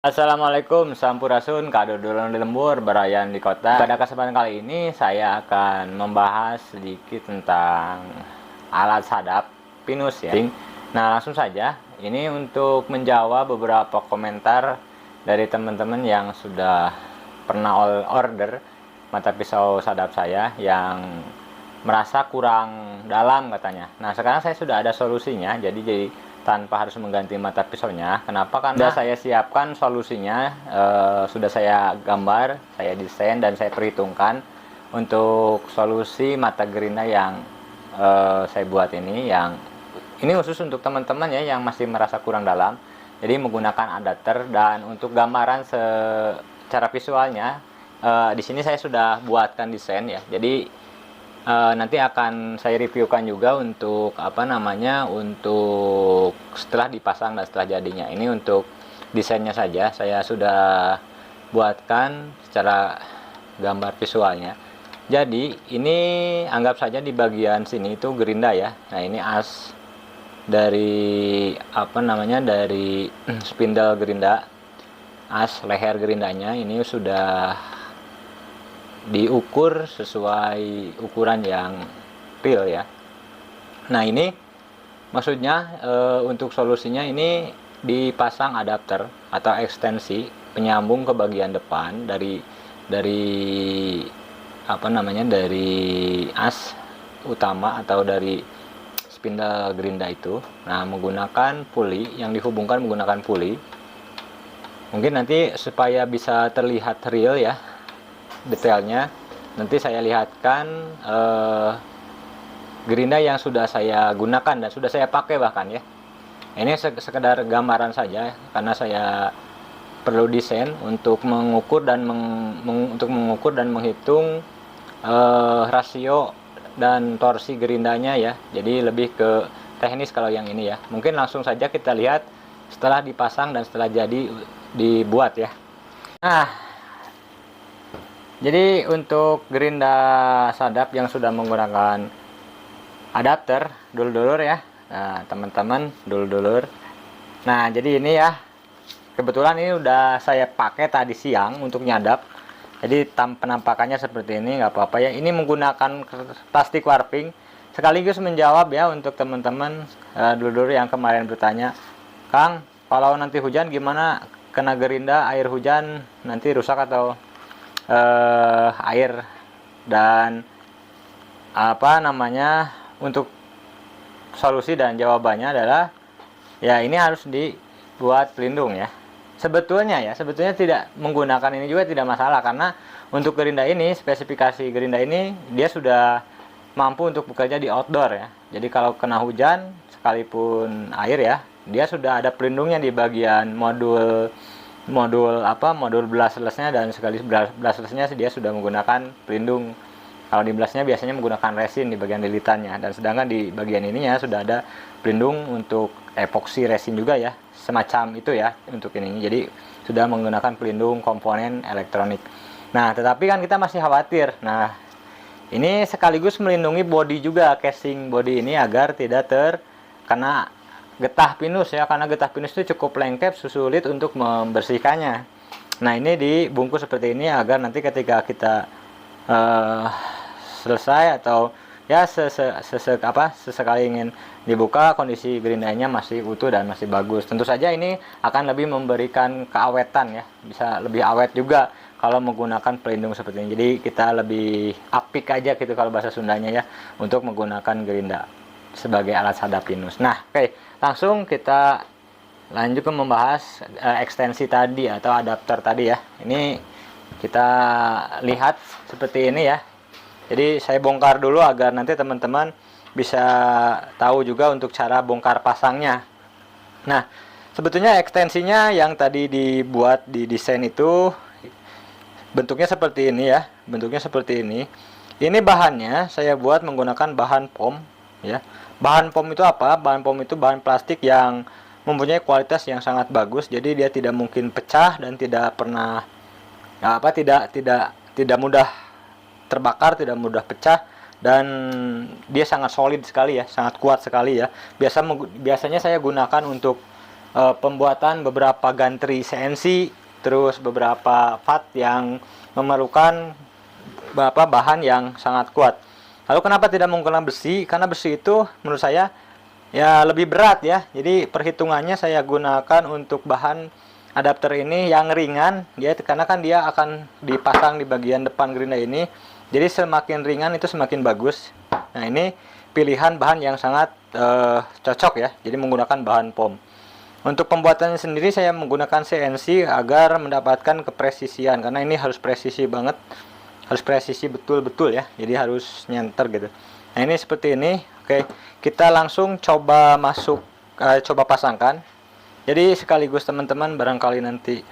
Assalamualaikum, Sampurasun, Kadodolong di lembur, berayan di kota. Pada kesempatan kali ini saya akan membahas sedikit tentang alat sadap pinus ya. Nah, langsung saja. Ini untuk menjawab beberapa komentar dari teman-teman yang sudah pernah order mata pisau sadap saya yang merasa kurang dalam katanya. Nah, sekarang saya sudah ada solusinya, jadi tanpa harus mengganti mata pisaunya. Kenapa? Karena saya siapkan solusinya, sudah saya gambar, saya desain dan saya perhitungkan untuk solusi mata gerinda yang saya buat ini. Yang ini khusus untuk teman-teman ya yang masih merasa kurang dalam. Jadi menggunakan adapter, dan untuk gambaran secara visualnya di sini saya sudah buatkan desain ya. Jadi nanti akan saya reviewkan juga untuk untuk setelah dipasang dan setelah jadinya. Ini untuk desainnya saja saya sudah buatkan secara gambar visualnya. Jadi ini anggap saja di bagian sini itu gerinda ya. Nah, ini as dari dari spindle gerinda, as leher gerindanya ini sudah diukur sesuai ukuran yang real ya. Nah, ini maksudnya untuk solusinya ini dipasang adapter atau ekstensi penyambung ke bagian depan dari dari as utama atau dari spindle gerinda itu. Nah, menggunakan puli yang dihubungkan menggunakan puli. Mungkin nanti supaya bisa terlihat real ya detailnya, nanti saya lihatkan gerinda yang sudah saya gunakan dan sudah saya pakai bahkan ya. Ini sekedar gambaran saja karena saya perlu desain untuk mengukur dan menghitung rasio dan torsi gerindanya ya. Jadi lebih ke teknis kalau yang ini ya. Mungkin langsung saja kita lihat setelah dipasang dan setelah jadi dibuat ya. Nah, jadi untuk gerinda sadap yang sudah menggunakan adapter, dulur-dulur ya. Nah, teman-teman, dulur-dulur. Nah, jadi ini ya. Kebetulan ini udah saya pakai tadi siang untuk nyadap. Jadi penampakannya seperti ini, nggak apa-apa ya. Ini menggunakan plastik warping. Sekaligus menjawab ya untuk teman-teman dulur-dulur yang kemarin bertanya, "Kang, kalau nanti hujan gimana? Kena gerinda air hujan nanti rusak atau air?" Dan untuk solusi dan jawabannya adalah ya ini harus dibuat pelindung ya. Sebetulnya tidak menggunakan ini juga tidak masalah, karena untuk gerinda ini, spesifikasi gerinda ini dia sudah mampu untuk bekerja di outdoor ya. Jadi kalau kena hujan sekalipun air ya, dia sudah ada pelindungnya di bagian modul brushless-nya, dan sekali brushless-nya dia sudah menggunakan pelindung. Kalau di blastnya biasanya menggunakan resin di bagian lilitannya, dan sedangkan di bagian ininya sudah ada pelindung untuk epoksi resin juga ya, semacam itu ya untuk ini. Jadi sudah menggunakan pelindung komponen elektronik. Nah, tetapi kan kita masih khawatir. Nah, ini sekaligus melindungi bodi juga, casing bodi ini agar tidak terkena getah pinus ya, karena getah pinus itu cukup lengket, sulit untuk membersihkannya. Nah, ini dibungkus seperti ini agar nanti ketika kita selesai atau ya sesekali ingin dibuka, kondisi gerindanya masih utuh dan masih bagus. Tentu saja ini akan lebih memberikan keawetan ya, bisa lebih awet juga kalau menggunakan pelindung seperti ini. Jadi kita lebih apik aja gitu kalau bahasa Sundanya ya, untuk menggunakan gerinda sebagai alat sadap pinus. Nah, oke, langsung kita lanjut ke membahas ekstensi tadi atau adapter tadi ya. Ini kita lihat seperti ini ya. Jadi saya bongkar dulu agar nanti teman-teman bisa tahu juga untuk cara bongkar pasangnya. Nah, sebetulnya ekstensinya yang tadi dibuat di desain itu bentuknya seperti ini ya. Bentuknya seperti ini. Ini bahannya saya buat menggunakan bahan POM ya. Bahan POM itu apa? Bahan POM itu bahan plastik yang mempunyai kualitas yang sangat bagus. Jadi dia tidak mungkin pecah dan tidak pernah tidak mudah terbakar, tidak mudah pecah, dan dia sangat solid sekali ya, sangat kuat sekali ya. Biasanya saya gunakan untuk pembuatan beberapa gantri CNC, terus beberapa part yang memerlukan bahan yang sangat kuat. Lalu kenapa tidak menggunakan besi? Karena besi itu menurut saya ya lebih berat ya. Jadi perhitungannya saya gunakan untuk bahan adapter ini yang ringan dia, karena kan dia akan dipasang di bagian depan gerinda ini. Jadi semakin ringan itu semakin bagus. Nah, ini pilihan bahan yang sangat cocok ya. Jadi menggunakan bahan POM. Untuk pembuatannya sendiri saya menggunakan CNC agar mendapatkan kepresisian, karena ini harus presisi banget. Harus presisi betul-betul ya, jadi harus nyenter gitu. Nah, ini seperti ini. Oke, kita langsung coba coba pasangkan. Jadi sekaligus teman-teman barangkali nanti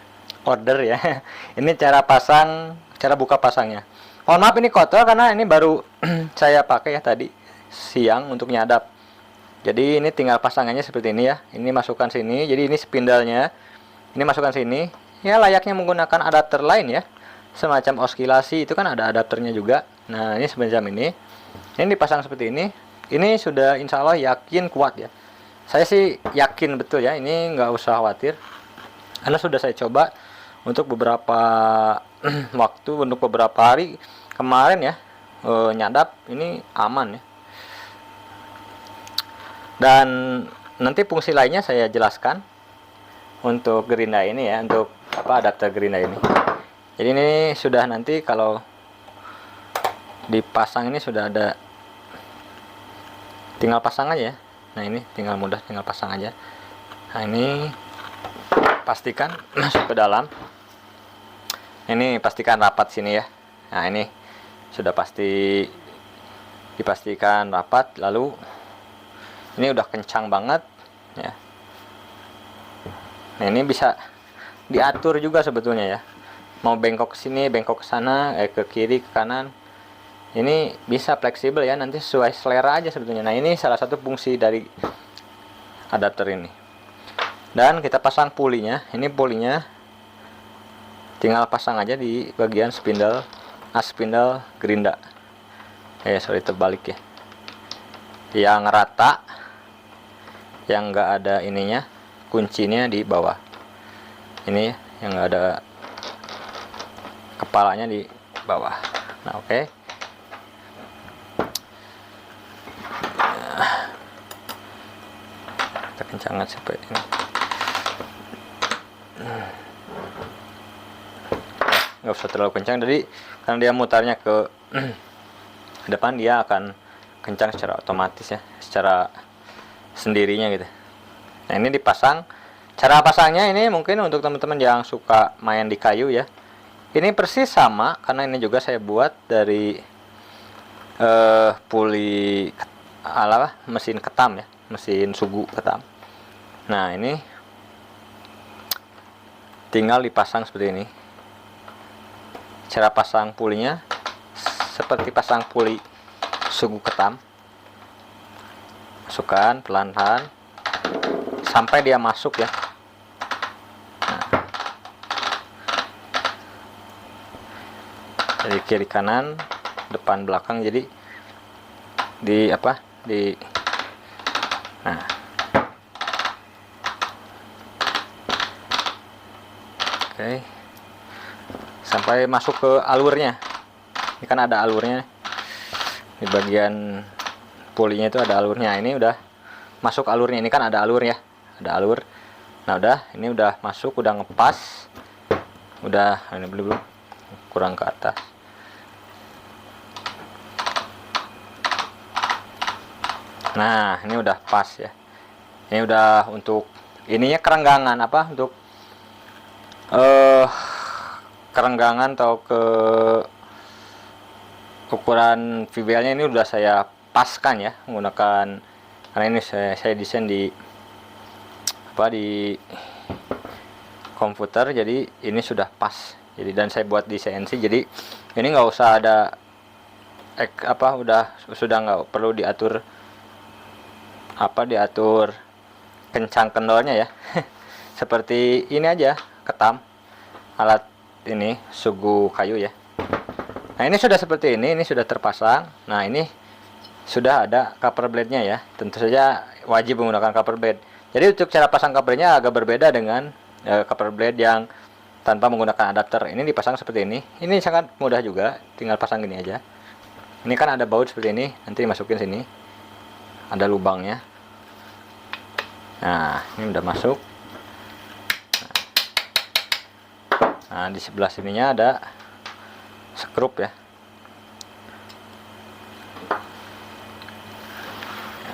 order ya. Ini cara buka pasangnya. Mohon maaf ini kotor karena ini baru saya pakai ya tadi siang untuk nyadap. Jadi ini tinggal pasangannya seperti ini ya. Ini masukkan sini, jadi ini spindalnya. Ini masukkan sini. Ya layaknya menggunakan adapter lain ya. Semacam oscilasi itu kan ada adapternya juga. Nah, ini semacam ini. Ini dipasang seperti ini. Ini sudah insya Allah yakin kuat ya. Saya sih yakin betul ya. Ini nggak usah khawatir. Karena sudah saya coba untuk beberapa waktu, untuk beberapa hari kemarin ya. Nyadap ini aman ya. Dan nanti fungsi lainnya saya jelaskan untuk gerinda ini ya. Untuk adapter gerinda ini. Jadi ini sudah nanti kalau dipasang ini sudah ada, tinggal pasang aja ya. Nah, ini tinggal pasang aja. Nah, ini pastikan masuk ke dalam. Ini pastikan rapat sini ya. Nah, ini sudah pasti dipastikan rapat. Lalu ini udah kencang banget ya. Nah, ini bisa diatur juga sebetulnya ya. Mau bengkok ke sini, bengkok ke sana, ke kiri, ke kanan. Ini bisa fleksibel ya, nanti sesuai selera aja sebetulnya. Nah, ini salah satu fungsi dari adapter ini. Dan kita pasang pulinya. Ini pulinya tinggal pasang aja di bagian spindle gerinda. Sorry terbalik ya. Yang rata, yang enggak ada ininya, kuncinya di bawah. Ini yang enggak ada kepalanya di bawah. Nah, oke. Kita kencangkan sampai ini. Nggak usah terlalu kencang, jadi karena dia mutarnya ke depan, dia akan kencang secara otomatis ya, secara sendirinya gitu. Nah, ini dipasang. Cara pasangnya ini mungkin untuk teman-teman yang suka main di kayu ya. Ini persis sama, karena ini juga saya buat dari puli mesin ketam ya, mesin sugu ketam. Nah, ini tinggal dipasang seperti ini. Cara pasang pulinya seperti pasang puli sugu ketam. Masukkan pelan-pelan sampai dia masuk ya. Dari kiri kanan, depan belakang, jadi nah, oke, sampai masuk ke alurnya. Ini kan ada alurnya di bagian pulinya, itu ada alurnya. Ini udah masuk alurnya. Ini kan ada alur ya, ada alur. Nah, udah, ini udah masuk, udah ngepas, udah, ini belum, kurang ke atas. Nah, ini udah pas ya. Ini udah untuk ininya kerenggangan untuk kerenggangan atau ke ukuran VBL-nya ini udah saya paskan ya, menggunakan, karena ini saya desain di komputer, jadi ini sudah pas. Jadi, dan saya buat di CNC, jadi ini nggak usah ada sudah nggak perlu diatur kencang kendornya ya. Seperti ini aja, ketam, alat ini sugu kayu ya. Nah, ini sudah seperti ini sudah terpasang. Nah, ini sudah ada cover blade-nya ya. Tentu saja wajib menggunakan cover blade. Jadi untuk cara pasang covernya agak berbeda dengan cover blade yang tanpa menggunakan adapter. Ini dipasang seperti ini. Ini sangat mudah juga, tinggal pasang gini aja. Ini kan ada baut seperti ini, nanti dimasukin sini. Ada lubangnya. Nah, ini udah masuk. Nah, di sebelah sininya ada skrup ya.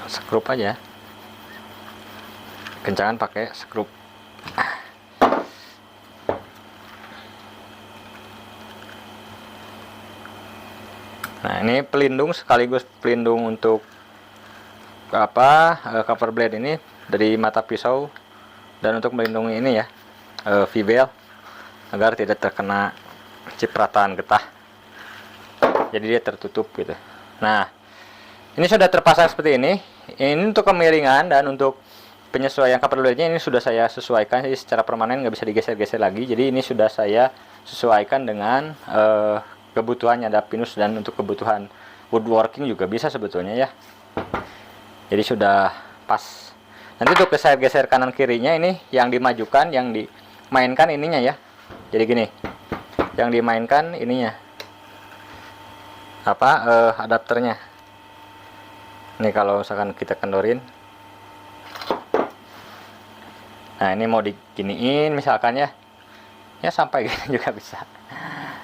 Skrup aja. Kencangan pakai skrup. Nah, ini pelindung sekaligus pelindung untuk cover blade ini dari mata pisau, dan untuk melindungi ini ya, V-bel, agar tidak terkena cipratan getah. Jadi dia tertutup gitu. Nah, ini sudah terpasang seperti ini. Ini untuk kemiringan dan untuk penyesuaian cover blade-nya ini sudah saya sesuaikan. Jadi secara permanen nggak bisa digeser-geser lagi. Jadi ini sudah saya sesuaikan dengan kebutuhan nyadap pinus, dan untuk kebutuhan woodworking juga bisa sebetulnya ya. Jadi sudah pas. Nanti untuk geser-geser kanan kirinya ini yang dimajukan, yang dimainkan ininya ya. Jadi gini, yang dimainkan ininya adapternya. Ini kalau misalkan kita kendorin, nah ini mau diginiin misalkan ya, sampai gini juga bisa,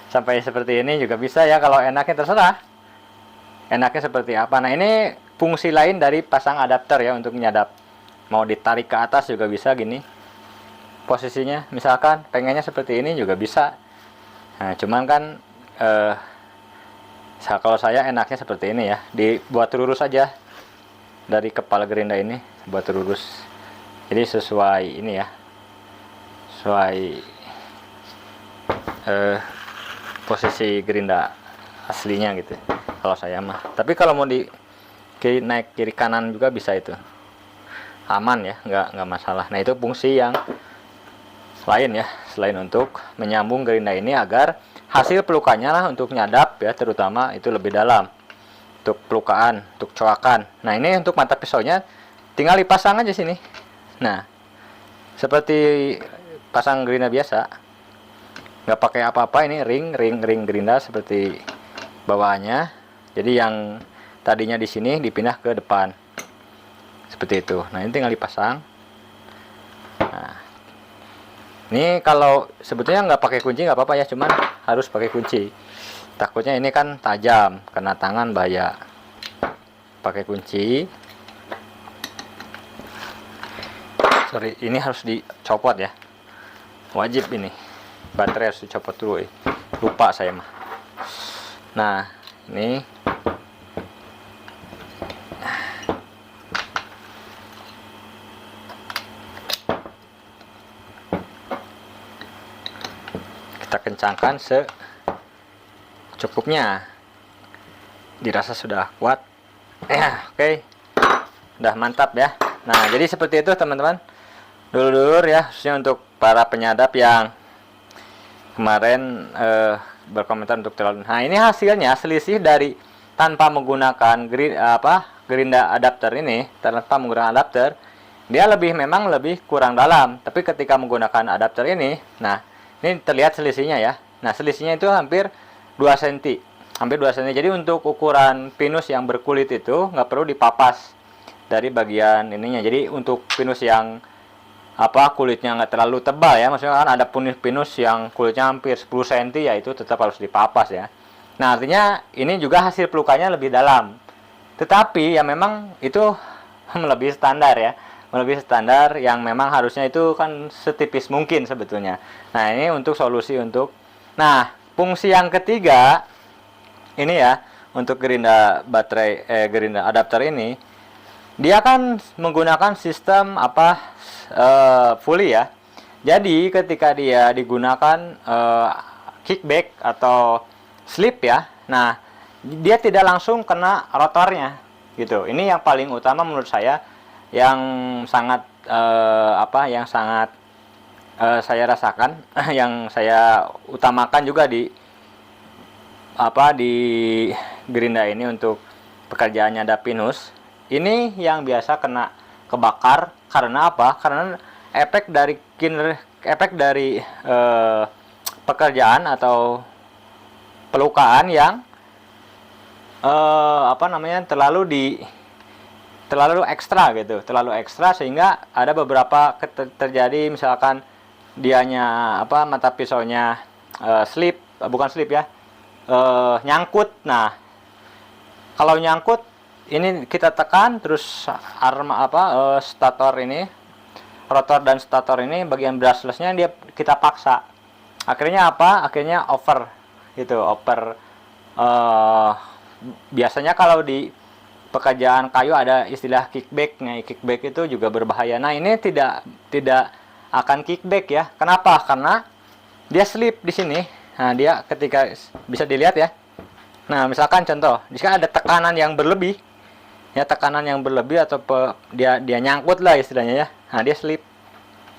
sampai seperti ini juga bisa ya, kalau enaknya terserah enaknya seperti apa. Nah, ini fungsi lain dari pasang adapter ya, untuk menyadap. Mau ditarik ke atas juga bisa gini posisinya, misalkan pengennya seperti ini juga bisa. Nah, cuman kan kalau saya enaknya seperti ini ya, dibuat lurus aja dari kepala gerinda ini, buat lurus. Jadi sesuai ini ya, sesuai posisi gerinda aslinya gitu kalau saya mah. Tapi kalau mau naik kiri kanan juga bisa, itu aman ya, nggak masalah. Nah, itu fungsi yang lain ya, selain untuk menyambung gerinda ini agar hasil pelukannya lah untuk nyadap ya, terutama itu lebih dalam untuk pelukaan, untuk coakan. Nah, ini untuk mata pisaunya tinggal dipasang aja sini. Nah, seperti pasang gerinda biasa, nggak pakai apa-apa. Ini ring gerinda seperti bawaannya. Jadi yang tadinya di sini dipindah ke depan seperti itu. Nah, ini tinggal dipasang. Nah, ini kalau sebetulnya nggak pakai kunci nggak apa-apa ya, cuman harus pakai kunci. Takutnya ini kan tajam, kena tangan bahaya. Pakai kunci. Sorry, ini harus dicopot ya. Wajib ini. Baterai harus dicopot dulu ya. Lupa saya mah. Nah, ini kita kencangkan secukupnya. Dirasa sudah kuat ya. Oke, udah mantap ya. Nah, jadi seperti itu teman-teman, dulur-dulur ya, khususnya untuk para penyadap yang kemarin berkomentar untuk terlalu. Nah, ini hasilnya selisih dari tanpa menggunakan gerinda adapter ini, tanpa menggunakan adapter, dia memang lebih kurang dalam. Tapi ketika menggunakan adapter ini, nah ini terlihat selisihnya ya. Nah, selisihnya itu hampir 2 cm, hampir 2 cm. Jadi untuk ukuran pinus yang berkulit itu nggak perlu dipapas dari bagian ininya. Jadi untuk pinus yang kulitnya nggak terlalu tebal ya, maksudnya kan ada pinus yang kulitnya hampir 10 cm, ya itu tetap harus dipapas ya. Nah, artinya ini juga hasil pelukannya lebih dalam, tetapi ya memang itu melebihi standar ya, melebihi standar yang memang harusnya itu kan setipis mungkin sebetulnya. Nah, ini untuk solusi untuk, nah fungsi yang ketiga ini ya, untuk gerinda baterai gerinda adapter ini, dia kan menggunakan sistem fully ya. Jadi ketika dia digunakan kickback atau slip ya, nah dia tidak langsung kena rotornya gitu. Ini yang paling utama menurut saya, yang sangat yang sangat saya rasakan yang saya utamakan juga di gerinda ini untuk pekerjaannya ada pinus. Ini yang biasa kena kebakar Karena apa? Karena efek dari pekerjaan atau pelukaan yang terlalu ekstra gitu, terlalu ekstra, sehingga ada beberapa terjadi, misalkan dianya mata pisaunya slip, bukan slip ya, nyangkut. Nah, kalau nyangkut ini kita tekan terus stator ini, rotor dan stator ini, bagian brushlessnya kita paksa. Akhirnya akhirnya over gitu, biasanya kalau di pekerjaan kayu ada istilah kickback. Nah, kickback itu juga berbahaya. Nah, ini tidak akan kickback ya. Kenapa? Karena dia slip di sini. Nah, dia ketika bisa dilihat ya. Nah, misalkan contoh, di sini ada tekanan yang berlebih. Ya, tekanan yang berlebih atau dia nyangkut lah istilahnya ya. Nah, dia slip.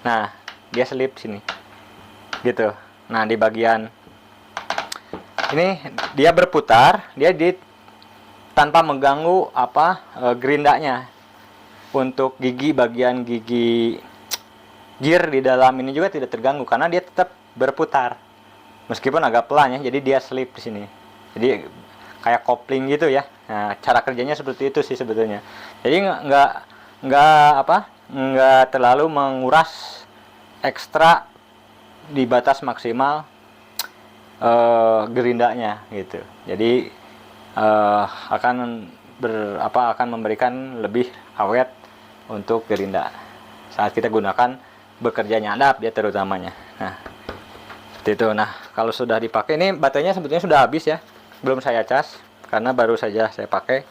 Nah, dia slip sini. Gitu. Nah, di bagian ini dia berputar, dia tanpa mengganggu gerindanya. Untuk bagian gigi gear di dalam ini juga tidak terganggu karena dia tetap berputar. Meskipun agak pelan ya, jadi dia slip di sini. Jadi kayak kopling gitu ya. Nah, cara kerjanya seperti itu sih sebetulnya. Jadi nggak terlalu menguras ekstra di batas maksimal gerindanya gitu. Jadi akan memberikan lebih awet untuk gerinda saat kita gunakan bekerja nyadap ya terutamanya. Nah, seperti itu. Nah, kalau sudah dipakai, ini baterainya sebetulnya sudah habis ya, belum saya cas karena baru saja saya pakai.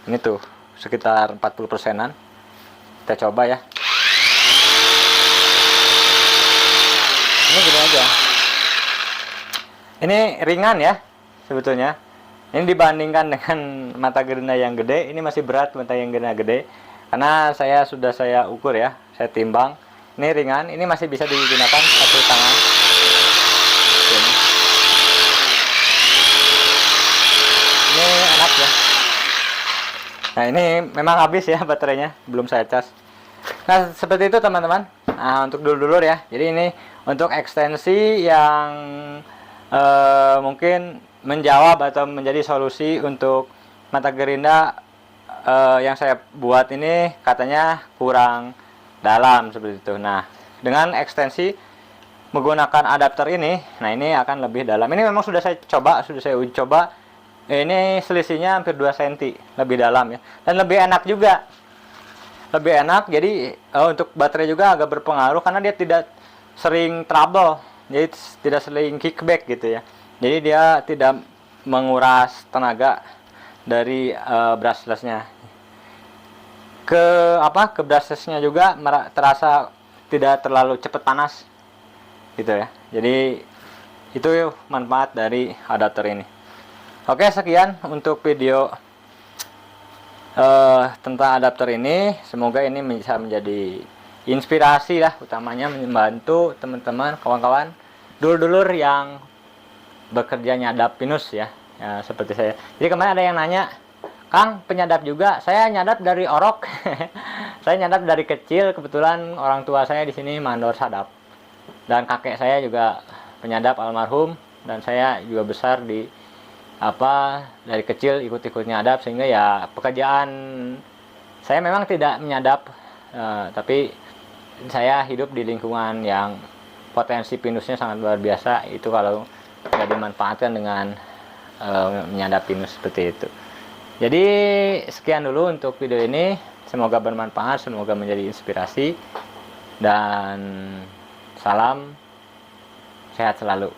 Ini tuh sekitar 40%-an. Kita coba ya. Ini gini aja. Ini ringan ya sebetulnya. Ini dibandingkan dengan mata gerinda yang gede, ini masih berat mata yang gerinda gede. Karena saya ukur ya, saya timbang. Ini ringan, ini masih bisa digunakan satu tangan. Ini enak ya. Nah, ini memang habis ya baterainya, belum saya cas. Nah, seperti itu teman-teman. Nah, untuk dulur-dulur ya. Jadi ini untuk ekstensi yang mungkin menjawab atau menjadi solusi untuk mata gerinda yang saya buat ini katanya kurang dalam seperti itu. Nah, dengan ekstensi menggunakan adapter ini, nah ini akan lebih dalam. Ini memang sudah saya uji coba. Ini selisihnya hampir 2 cm lebih dalam ya. Dan lebih enak juga. Lebih enak, jadi untuk baterai juga agak berpengaruh karena dia tidak sering trouble. Jadi tidak sering kickback gitu ya. Jadi dia tidak menguras tenaga dari brushlessnya. Ke brushlessnya juga terasa tidak terlalu cepat panas gitu ya. Jadi itu manfaat dari adapter ini. Oke, sekian untuk video tentang adapter ini. Semoga ini bisa menjadi inspirasi lah, utamanya membantu teman-teman, kawan-kawan, dulur-dulur yang bekerja nyadap pinus ya, seperti saya. Jadi kemarin ada yang nanya, Kang penyadap juga? Saya nyadap dari orok. Saya nyadap dari kecil, kebetulan orang tua saya di sini mandor sadap, dan kakek saya juga penyadap almarhum, dan saya juga besar dari kecil ikut-ikut nyadap, sehingga ya pekerjaan saya memang tidak menyadap, tapi saya hidup di lingkungan yang potensi pinusnya sangat luar biasa. Itu kalau tidak dimanfaatkan dengan menyadap pinus seperti itu. Jadi sekian dulu untuk video ini, semoga bermanfaat, semoga menjadi inspirasi, dan salam sehat selalu.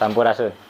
Sampurasun.